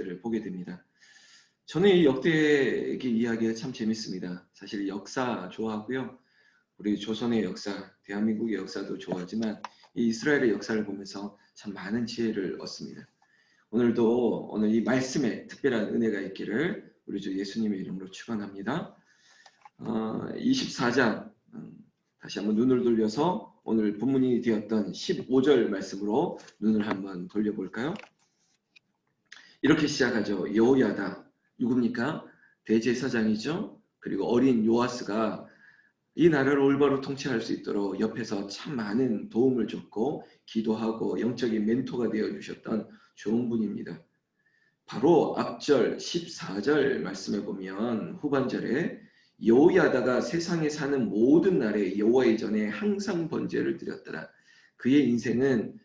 말씀들을 보게 됩니다. 저는 이 역대기 이야기가 참 재밌습니다. 사실 역사 좋아하고요. 우리 조선의 역사, 대한민국의 역사도 좋아하지만 이 이스라엘의 역사를 보면서 참 많은 지혜를 얻습니다. 오늘 이 말씀에 특별한 은혜가 있기를 우리 주 예수님의 이름으로 축원합니다. 24장 다시 한번 눈을 돌려서 오늘 본문이 되었던 15절 말씀으로 눈을 한번 돌려볼까요? 이렇게 시작하죠. 여호야다 누굽니까? 대제사장이죠. 그리고 어린 요아스가 이 나라를 올바로 통치할 수 있도록 옆에서 참 많은 도움을 줬고 기도하고 영적인 멘토가 되어주셨던 좋은 분입니다. 바로 앞절 14절 말씀에 보면 후반절에 여호야다가 세상에 사는 모든 날에 여호와의 전에 항상 번제를 드렸더라. 그의 인생은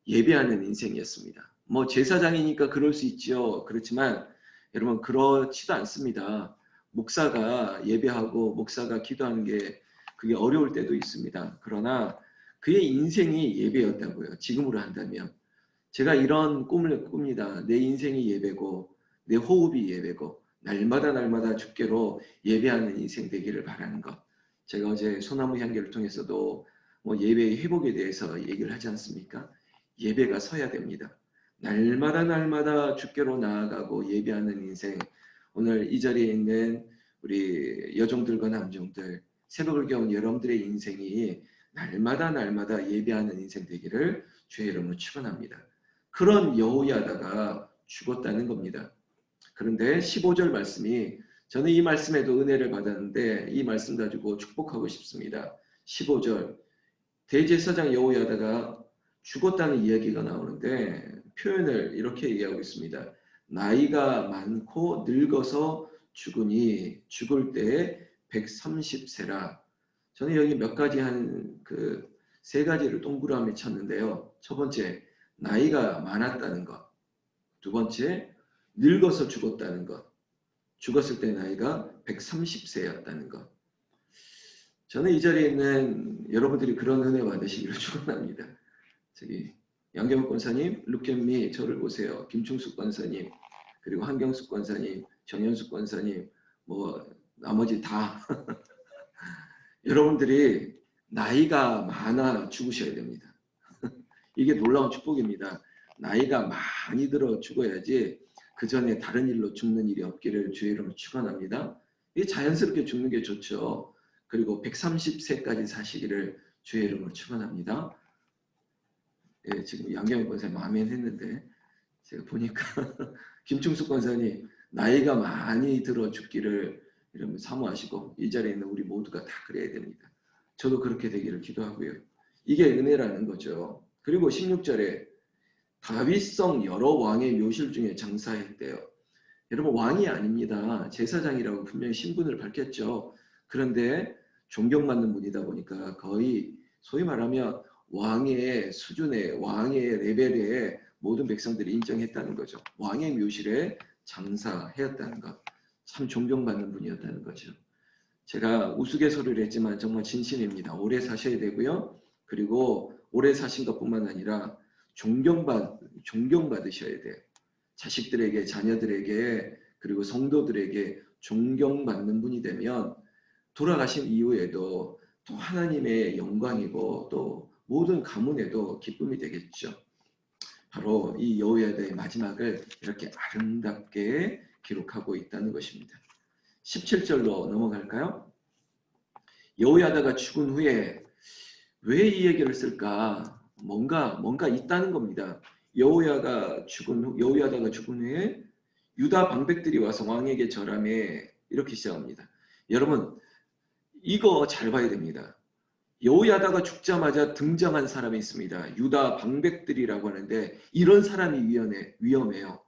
예배하는 인생이었습니다. 뭐 제사장이니까 그럴 수 있죠. 그렇지만 여러분 그렇지도 않습니다. 목사가 예배하고 목사가 기도하는 게 그게 어려울 때도 있습니다. 그러나 그의 인생이 예배였다고요. 지금으로 한다면. 제가 이런 꿈을 꿉니다. 내 인생이 예배고 내 호흡이 예배고 날마다 주께로 예배하는 인생 되기를 바라는 것. 제가 어제 소나무 향기를 통해서도 뭐 예배의 회복에 대해서 얘기를 하지 않습니까? 예배가 서야 됩니다. 날마다 주께로 나아가고 예배하는 인생. 오늘 이 자리에 있는 우리 여종들과 남종들, 새벽을 겨운 여러분들의 인생이 날마다 예배하는 인생 되기를 주의 이름으로 축원합니다. 그런 여호야다가 죽었다는 겁니다. 그런데 15절 말씀이 저는 이 말씀에도 은혜를 받았는데 이 말씀 가지고 축복하고 싶습니다. 15절 대제사장 여호야다가 죽었다는 이야기가 나오는데 표현을 이렇게 얘기하고 있습니다. 나이가 많고 늙어서 죽으니 죽을 때에 130세라. 저는 여기 몇 가지 세 가지를 동그라미 쳤는데요. 첫 번째, 나이가 많았다는 것. 두 번째, 늙어서 죽었다는 것. 죽었을 때 나이가 130세였다는 것. 저는 이 자리에 있는 여러분들이 그런 은혜 받으시기를 축원합니다. 저기 양경욱 권사님, 룩앤미 저를 보세요. 김충숙 권사님, 그리고 한경숙 권사님, 정현숙 권사님, 뭐 나머지 다 여러분들이 나이가 많아 죽으셔야 됩니다. 이게 놀라운 축복입니다. 나이가 많이 들어 죽어야지 그 전에 다른 일로 죽는 일이 없기를 주의 이름으로 축원합니다. 이게 자연스럽게 죽는 게 좋죠. 그리고 130세까지 사시기를 주의 이름으로 축원합니다. 예, 지금 양경희 권사님 아멘 했는데 제가 보니까 김충숙 권사님 나이가 많이 들어 죽기를 이러면 사모하시고 이 자리에 있는 우리 모두가 다 그래야 됩니다. 저도 그렇게 되기를 기도하고요. 이게 은혜라는 거죠. 그리고 16절에 다윗성 여러 왕의 묘실 중에 장사했대요. 여러분 왕이 아닙니다. 제사장이라고 분명히 신분을 밝혔죠. 그런데 존경받는 분이다 보니까 거의 소위 말하면 왕의 수준의 왕의 레벨의 모든 백성들이 인정했다는 거죠. 왕의 묘실에 장사했다는 것. 참 존경받는 분이었다는 거죠. 제가 우스갯소리를 했지만 정말 진심입니다. 오래 사셔야 되고요. 그리고 오래 사신 것뿐만 아니라 존경받으셔야 돼요. 자식들에게, 자녀들에게, 그리고 성도들에게 존경받는 분이 되면 돌아가신 이후에도 또 하나님의 영광이고 또 모든 가문에도 기쁨이 되겠죠. 바로 이 여호야다의 마지막을 이렇게 아름답게 기록하고 있다는 것입니다. 17절로 넘어갈까요? 여호야다가 죽은 후에 왜 이 얘기를 쓸까? 뭔가 있다는 겁니다. 여호야다가 죽은 후에 유다 방백들이 와서 왕에게 절하며 이렇게 시작합니다. 여러분 이거 잘 봐야 됩니다. 여호야다가 죽자마자 등장한 사람이 있습니다. 유다 방백들이라고 하는데 이런 사람이 위험해요.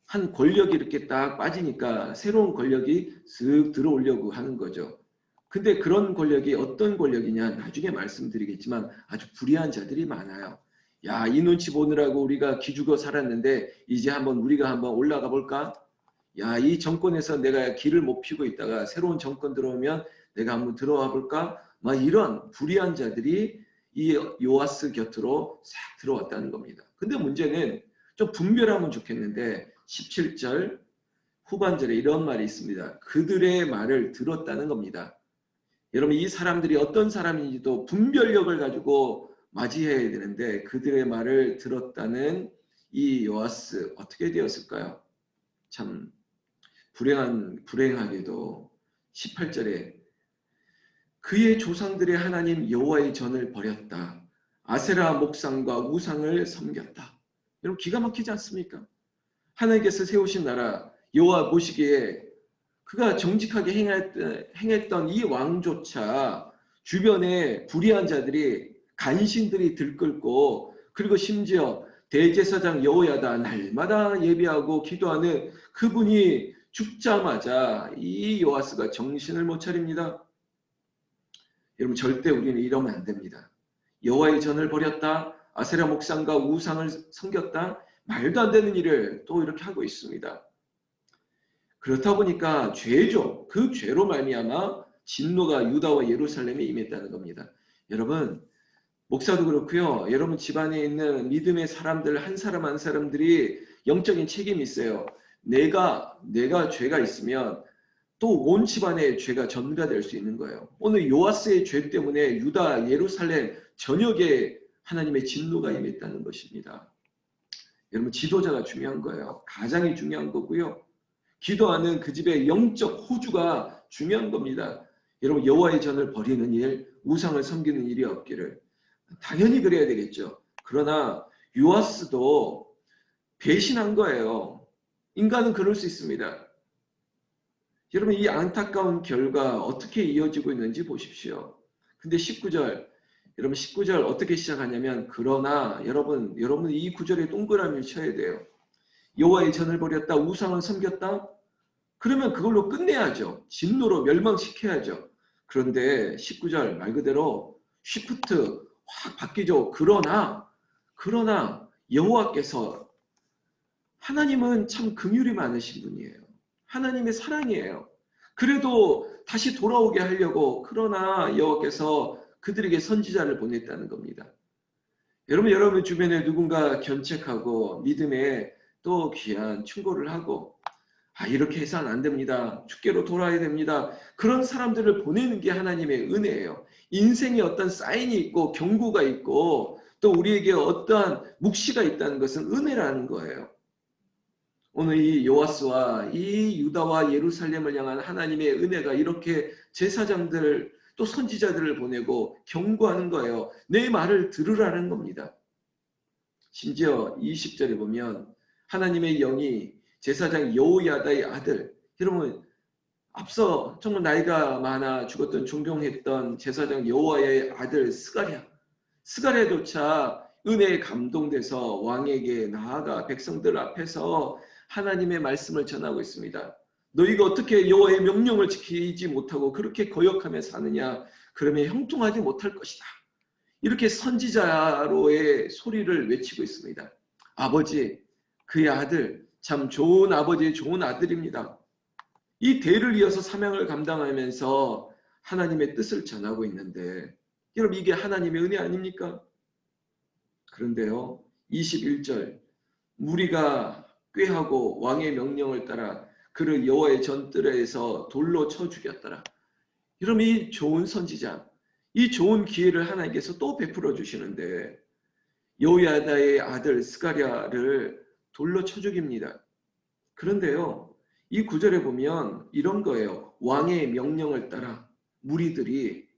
한 권력이 이렇게 딱 빠지니까 새로운 권력이 쓱 들어오려고 하는 거죠. 근데 그런 권력이 어떤 권력이냐 나중에 말씀드리겠지만 아주 불의한 자들이 많아요. 야, 이 눈치 보느라고 우리가 기죽어 살았는데 이제 우리가 한번 올라가 볼까? 야, 이 정권에서 내가 길을 못 피고 있다가 새로운 정권 들어오면 내가 한번 들어와 볼까? 막 이런 불의한 자들이 이 요아스 곁으로 싹 들어왔다는 겁니다. 근데 문제는 좀 분별하면 좋겠는데 17절 후반절에 이런 말이 있습니다. 그들의 말을 들었다는 겁니다. 여러분 이 사람들이 어떤 사람인지도 분별력을 가지고 맞이해야 되는데 그들의 말을 들었다는 이 요아스 어떻게 되었을까요? 참 불행하게도 18절에 그의 조상들의 하나님 여호와의 전을 버렸다. 아세라 목상과 우상을 섬겼다. 여러분 기가 막히지 않습니까? 하나님께서 세우신 나라 여호와 보시기에 그가 정직하게 행했던 이 왕조차 주변에 불의한 자들이 간신들이 들끓고 그리고 심지어 대제사장 여호야다 날마다 예배하고 기도하는 그분이 죽자마자 이 요아스가 정신을 못 차립니다. 여러분 절대 우리는 이러면 안 됩니다. 여호와의 전을 버렸다. 아세라 목상과 우상을 섬겼다. 말도 안 되는 일을 또 이렇게 하고 있습니다. 그렇다 보니까 죄죠. 그 죄로 말미암아 진노가 유다와 예루살렘에 임했다는 겁니다. 여러분 목사도 그렇고요. 여러분 집안에 있는 믿음의 사람들 한 사람 한 사람들이 영적인 책임이 있어요. 내가 죄가 있으면 또 온 집안의 죄가 전가될 수 있는 거예요. 오늘 요아스의 죄 때문에 유다 예루살렘 전역에 하나님의 진노가 임했다는 것입니다. 여러분 지도자가 중요한 거예요. 가장이 중요한 거고요. 기도하는 그 집의 영적 호주가 중요한 겁니다. 여러분 여호와의 전을 버리는 일, 우상을 섬기는 일이 없기를 당연히 그래야 되겠죠. 그러나 요아스도 배신한 거예요. 인간은 그럴 수 있습니다. 여러분 이 안타까운 결과 어떻게 이어지고 있는지 보십시오. 근데 19절 여러분 19절 어떻게 시작하냐면 그러나 여러분 이 구절에 동그라미를 쳐야 돼요. 여호와의 전을 버렸다 우상을 섬겼다 그러면 그걸로 끝내야죠. 진노로 멸망시켜야죠. 그런데 19절 말 그대로 쉬프트 확 바뀌죠. 그러나 여호와께서 하나님은 참 긍휼이 많으신 분이에요. 하나님의 사랑이에요. 그래도 다시 돌아오게 하려고 그러나 여호와께서 그들에게 선지자를 보냈다는 겁니다. 여러분 주변에 누군가 견책하고 믿음에 또 귀한 충고를 하고 이렇게 해서는 안 됩니다. 주께로 돌아야 됩니다. 그런 사람들을 보내는 게 하나님의 은혜예요. 인생에 어떤 사인이 있고 경고가 있고 또 우리에게 어떠한 묵시가 있다는 것은 은혜라는 거예요. 오늘 이 요아스와 이 유다와 예루살렘을 향한 하나님의 은혜가 이렇게 제사장들 또 선지자들을 보내고 경고하는 거예요. 내 말을 들으라는 겁니다. 심지어 20절에 보면 하나님의 영이 제사장 여호야다의 아들 여러분 앞서 정말 나이가 많아 죽었던 존경했던 제사장 여호야의 아들 스가랴조차 은혜에 감동돼서 왕에게 나아가 백성들 앞에서 하나님의 말씀을 전하고 있습니다. 너희가 어떻게 여호와의 명령을 지키지 못하고 그렇게 거역하며 사느냐 그러면 형통하지 못할 것이다. 이렇게 선지자로의 소리를 외치고 있습니다. 아버지 그의 아들 참 좋은 아버지의 좋은 아들입니다. 이 대를 이어서 사명을 감당하면서 하나님의 뜻을 전하고 있는데 여러분 이게 하나님의 은혜 아닙니까? 그런데요 21절 무리가 꾀하고 왕의 명령을 따라 그를 여호와의 전뜰에서 돌로 쳐 죽였더라. 여러분 이 좋은 선지자 이 좋은 기회를 하나님께서 또 베풀어 주시는데 여호야다의 아들 스가랴를 돌로 쳐 죽입니다. 그런데요 이 구절에 보면 이런 거예요. 왕의 명령을 따라 무리들이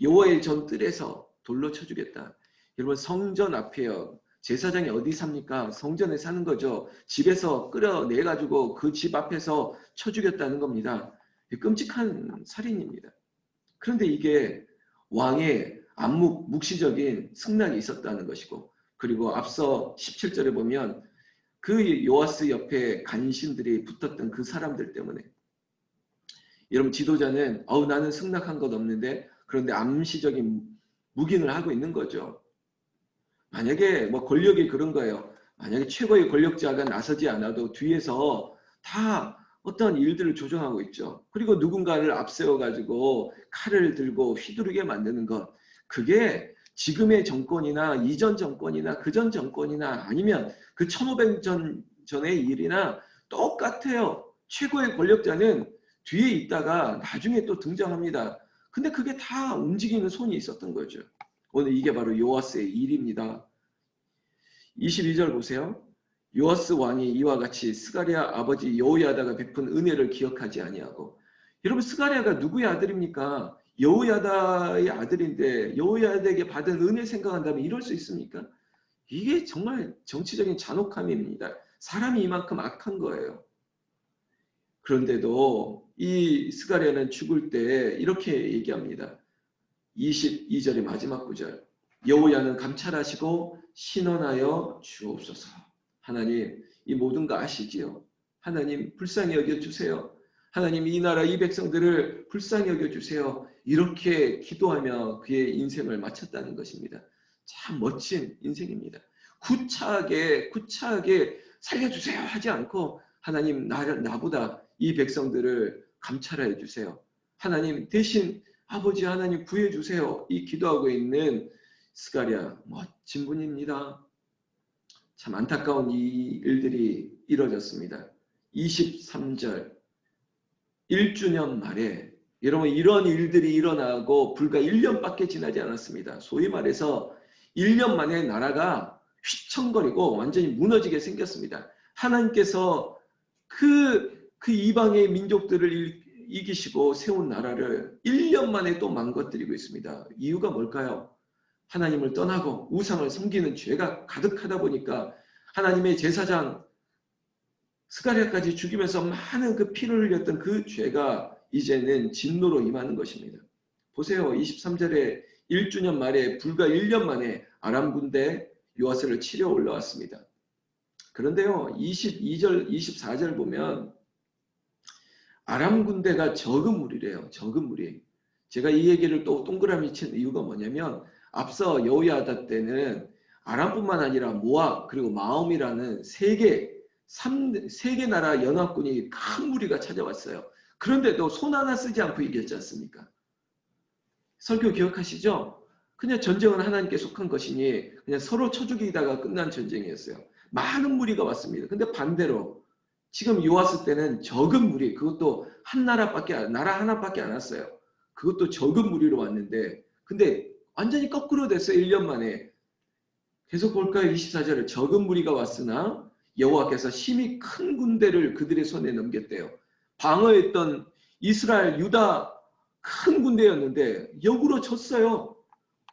여호와의 전뜰에서 돌로 쳐 죽였다. 여러분 성전 앞에요. 제사장이 어디 삽니까? 성전에 사는 거죠. 집에서 끌어내가지고 그 집 앞에서 쳐 죽였다는 겁니다. 끔찍한 살인입니다. 그런데 이게 왕의 묵시적인 승낙이 있었다는 것이고 그리고 앞서 17절에 보면 그 요아스 옆에 간신들이 붙었던 그 사람들 때문에 여러분 지도자는 나는 승낙한 것 없는데 그런데 암시적인 묵인을 하고 있는 거죠. 만약에 권력이 그런 거예요. 만약에 최고의 권력자가 나서지 않아도 뒤에서 다 어떤 일들을 조정하고 있죠. 그리고 누군가를 앞세워가지고 칼을 들고 휘두르게 만드는 것. 그게 지금의 정권이나 이전 정권이나 그전 정권이나 아니면 그 1500년 전의 일이나 똑같아요. 최고의 권력자는 뒤에 있다가 나중에 또 등장합니다. 근데 그게 다 움직이는 손이 있었던 거죠. 오늘 이게 바로 요아스의 일입니다. 22절 보세요. 요아스 왕이 이와 같이 스가랴 아버지 여호야다가 베푼 은혜를 기억하지 아니하고. 여러분, 스가랴가 누구의 아들입니까? 여호야다의 아들인데 여호야다에게 받은 은혜 생각한다면 이럴 수 있습니까? 이게 정말 정치적인 잔혹함입니다. 사람이 이만큼 악한 거예요. 그런데도 이 스가랴는 죽을 때 이렇게 얘기합니다. 22절의 마지막 구절. 여호야는 감찰하시고 신원하여 주옵소서. 하나님, 이 모든 거 아시지요? 하나님, 불쌍히 여겨주세요. 하나님, 이 나라 이 백성들을 불쌍히 여겨주세요. 이렇게 기도하며 그의 인생을 마쳤다는 것입니다. 참 멋진 인생입니다. 구차하게 살려주세요 하지 않고 하나님, 나보다 이 백성들을 감찰해 주세요. 하나님, 대신 아버지 하나님 구해주세요. 이 기도하고 있는 스가랴, 멋진 분입니다. 참 안타까운 이 일들이 이뤄졌습니다. 23절 1주년 말에 여러분, 이런 일들이 일어나고 불과 1년밖에 지나지 않았습니다. 소위 말해서 1년 만에 나라가 휘청거리고 완전히 무너지게 생겼습니다. 하나님께서 그 이방의 민족들을 이기시고 세운 나라를 1년 만에 또 망가뜨리고 있습니다. 이유가 뭘까요? 하나님을 떠나고 우상을 섬기는 죄가 가득하다 보니까 하나님의 제사장 스가랴까지 죽이면서 많은 그 피를 흘렸던 그 죄가 이제는 진노로 임하는 것입니다. 보세요. 23절에 1주년 말에 불과 1년 만에 아람 군대 요아스를 치려 올라왔습니다. 그런데요, 22절, 24절 보면 아람 군대가 적은 무리래요. 적은 무리. 제가 이 얘기를 또 동그라미 친 이유가 뭐냐면 앞서 여호야다 때는 아람뿐만 아니라 모압 그리고 마음이라는 세 개 나라 연합군이 큰 무리가 찾아왔어요. 그런데도 손 하나 쓰지 않고 이겼지 않습니까? 설교 기억하시죠? 그냥 전쟁은 하나님께 속한 것이니 그냥 서로 쳐 죽이다가 끝난 전쟁이었어요. 많은 무리가 왔습니다. 근데 반대로 지금 요아스 때는 적은 무리, 그것도 나라 하나밖에 안 왔어요. 그것도 적은 무리로 왔는데 근데 완전히 거꾸로 됐어요. 1년 만에. 계속 볼까요? 24절에 적은 무리가 왔으나 여호와께서 심히 큰 군대를 그들의 손에 넘겼대요. 방어했던 이스라엘, 유다 큰 군대였는데 역으로 졌어요.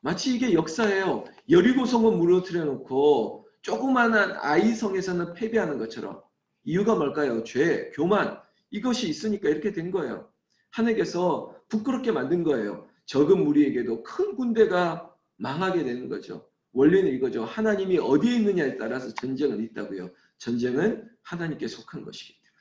마치 이게 역사예요. 여리고성은 무너뜨려 놓고 조그마한 아이성에서는 패배하는 것처럼. 이유가 뭘까요? 죄, 교만, 이것이 있으니까 이렇게 된 거예요. 하나님께서 부끄럽게 만든 거예요. 적은 무리에게도 큰 군대가 망하게 되는 거죠. 원리는 이거죠. 하나님이 어디에 있느냐에 따라서 전쟁은 있다고요. 전쟁은 하나님께 속한 것이기 때문에.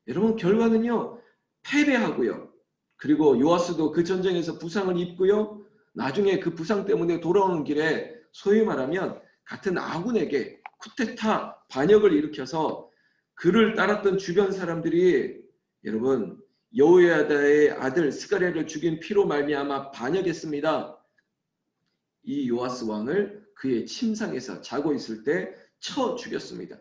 여러분, 결과는요, 패배하고요. 그리고 요아스도 그 전쟁에서 부상을 입고요. 나중에 그 부상 때문에 돌아오는 길에 소위 말하면 같은 아군에게 쿠데타 반역을 일으켜서 그를 따랐던 주변 사람들이 여러분 여호야다의 아들 스가랴를 죽인 피로 말미암아 반역했습니다. 이 요아스 왕을 그의 침상에서 자고 있을 때 쳐 죽였습니다.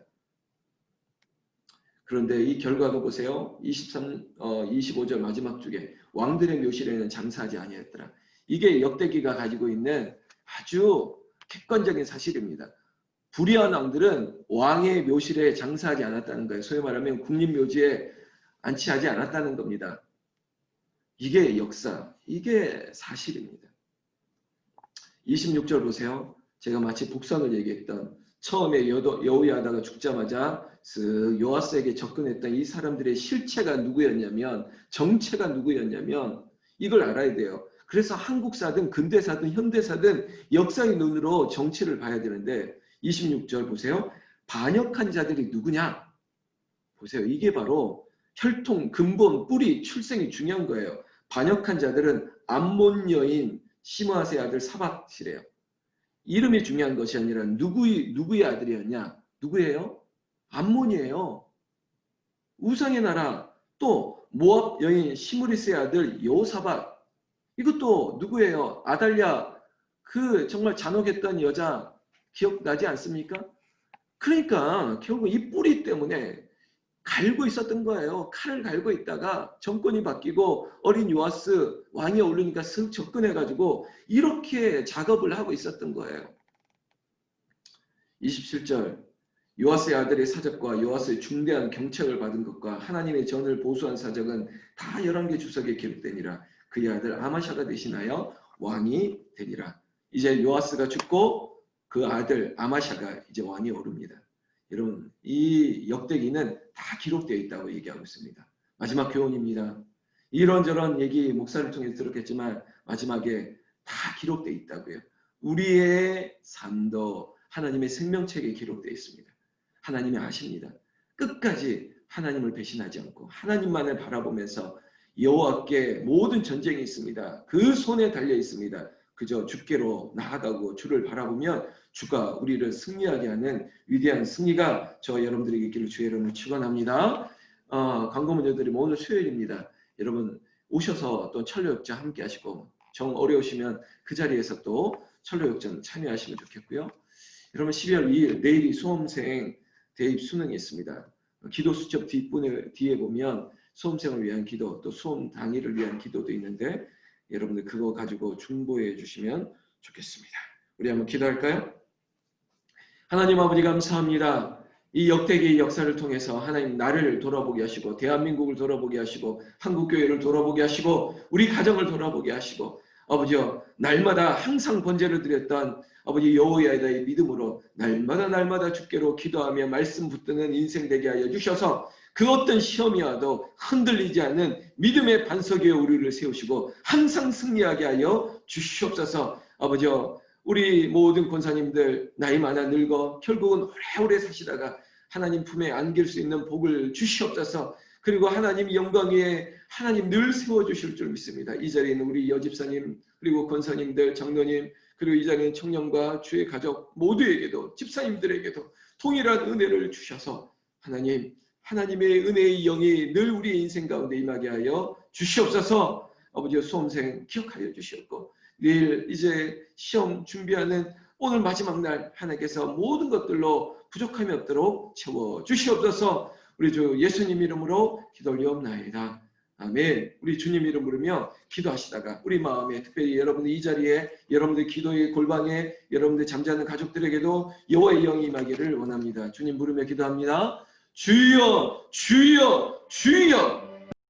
그런데 이 결과도 보세요. 25절 마지막 쪽에 왕들의 묘실에는 장사하지 아니했더라. 이게 역대기가 가지고 있는 아주 객관적인 사실입니다. 불의한 왕들은 왕의 묘실에 장사하지 않았다는 거예요. 소위 말하면 국립묘지에 안치하지 않았다는 겁니다. 이게 역사, 이게 사실입니다. 26절 보세요. 제가 마치 북선을 얘기했던 처음에 여호야다가 죽자마자 요아스에게 접근했던 이 사람들의 실체가 누구였냐면 정체가 누구였냐면 이걸 알아야 돼요. 그래서 한국사든 근대사든 현대사든 역사의 눈으로 정치를 봐야 되는데 26절 보세요. 반역한 자들이 누구냐? 보세요. 이게 바로 혈통, 근본, 뿌리, 출생이 중요한 거예요. 반역한 자들은 암몬 여인 시므아스의 아들 사밧이래요. 이름이 중요한 것이 아니라 누구의 아들이었냐? 누구예요? 암몬이에요. 우상의 나라. 또 모압 여인 시므리스의 아들 여호사밧. 이것도 누구예요? 아달랴. 그 정말 잔혹했던 여자 기억나지 않습니까? 그러니까 결국 이 뿌리 때문에 갈고 있었던 거예요. 칼을 갈고 있다가 정권이 바뀌고 어린 요아스 왕이 오르니까 슥 접근해가지고 이렇게 작업을 하고 있었던 거예요. 27절 요아스의 아들의 사적과 요아스의 중대한 경책을 받은 것과 하나님의 전을 보수한 사적은 다 11개 주석에 기록되니라. 그의 아들 아마샤가 대신하여 왕이 되니라. 이제 요아스가 죽고 그 아들 아마샤가 이제 왕이 오릅니다. 여러분 이 역대기는 다 기록되어 있다고 얘기하고 있습니다. 마지막 교훈입니다. 이런저런 얘기 목사를 통해서 들었겠지만 마지막에 다 기록되어 있다고요. 우리의 삶도 하나님의 생명책에 기록되어 있습니다. 하나님이 아십니다. 끝까지 하나님을 배신하지 않고 하나님만을 바라보면서 여호와께 모든 전쟁이 있습니다. 그 손에 달려 있습니다. 그저 주께로 나아가고 주를 바라보면 주가 우리를 승리하게 하는 위대한 승리가 저 여러분들에게 있기를 주의 이름으로 축원합니다. 광고 먼저 드리면 오늘 수요일입니다. 여러분 오셔서 또 철로역전 함께 하시고 정 어려우시면 그 자리에서 또 철로역전 참여하시면 좋겠고요. 여러분 12월 2일 내일이 수험생 대입 수능이 있습니다. 기도 수첩 뒤에 보면 수험생을 위한 기도 또 수험 당일을 위한 기도도 있는데 여러분들 그거 가지고 중보해 주시면 좋겠습니다. 우리 한번 기도할까요? 하나님 아버지 감사합니다. 이 역대기의 역사를 통해서 하나님 나를 돌아보게 하시고 대한민국을 돌아보게 하시고 한국교회를 돌아보게 하시고 우리 가정을 돌아보게 하시고 아버지여 날마다 항상 번제를 드렸던 아버지 여호야다의 믿음으로 날마다 주께로 기도하며 말씀 붙드는 인생 되게 하여 주셔서 그 어떤 시험이 와도 흔들리지 않는 믿음의 반석 위에 우리를 세우시고 항상 승리하게 하여 주시옵소서. 아버지여 우리 모든 권사님들 나이 많아 늙어 결국은 오래오래 사시다가 하나님 품에 안길 수 있는 복을 주시옵소서. 그리고 하나님 영광 위에 하나님 늘 세워주실 줄 믿습니다. 이 자리에는 우리 여집사님 그리고 권사님들 장로님 그리고 이 자리에는 청년과 주의 가족 모두에게도 집사님들에게도 동일한 은혜를 주셔서 하나님의 은혜의 영이 늘 우리의 인생 가운데 임하게 하여 주시옵소서. 아버지의 수험생 기억하여 주시옵고 내일 이제 시험 준비하는 오늘 마지막 날 하나님께서 모든 것들로 부족함이 없도록 채워 주시옵소서. 우리 주 예수님 이름으로 기도 올리옵나이다. 아멘. 우리 주님 이름 부르며 기도하시다가 우리 마음에 특별히 여러분들 이 자리에 여러분들 기도의 골방에 여러분들 잠자는 가족들에게도 여호와의 영이 임하기를 원합니다. 주님 부르며 기도합니다. 주여 주여 주여